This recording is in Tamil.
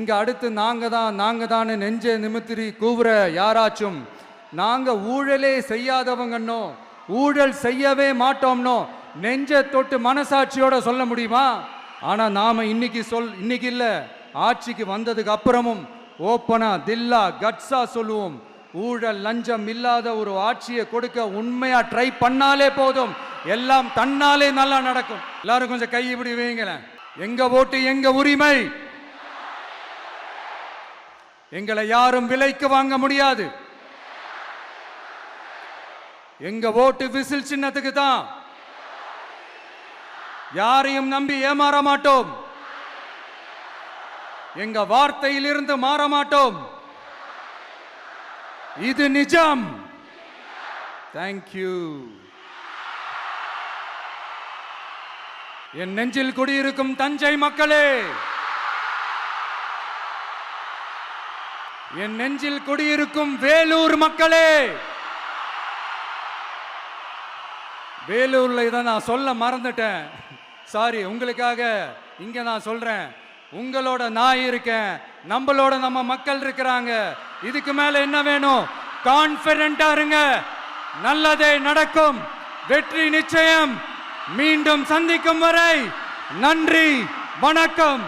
இங்க அடுத்து நாங்க தான் நெஞ்ச நிமித்திரி கூவுற யாராச்சும் நாங்க ஊழலே செய்யாதவங்கன்னோ ஊழல் செய்யவே மாட்டோம்னோ நெஞ்ச தொட்டு மனசாட்சியோட சொல்ல முடியுமா? ஆனா நாம இன்னைக்கு இல்ல, ஆட்சிக்கு வந்ததுக்கு அப்புறமும் ஓப்பனா தில்லா கட்ஸா சொல்லுவோம், ஊழல் லஞ்சம் இல்லாத ஒரு ஆட்சியை கொடுக்க உண்மையா ட்ரை பண்ணாலே போதும், எல்லாம் தன்னாலே நல்லா நடக்கும். எல்லாரும் கொஞ்சம் கை இப்படி வைங்களேன். எங்க ஓட்டு எங்க உரிமை, எங்களை யாரும் விலைக்கு வாங்க முடியாது. எங்க ஓட்டு விசில் சின்னத்துக்கு தான். யாரையும் நம்பி ஏமாற மாட்டோம். எங்க வார்த்தையிலிருந்து மாற மாட்டோம். இது நிஜம். தேங்க்யூ. என் நெஞ்சில் குடியிருக்கும் தஞ்சை மக்களே, என் நெஞ்சில் குடியிருக்கும் வேலூர் மக்களே, வேலூர்ல இதை நான் சொல்ல மறந்துட்டேன், சாரி. உங்களுக்காக இங்க நான் சொல்றேன், உங்களோட நான் இருக்கேன், நம்மளோட நம்ம மக்கள் இருக்கிறாங்க. இதுக்கு மேல என்ன வேணும்? கான்பிடென்ட்டா இருங்க, நல்லதே நடக்கும், வெற்றி நிச்சயம். மீண்டும் சந்திக்கும் வரை நன்றி, வணக்கம்.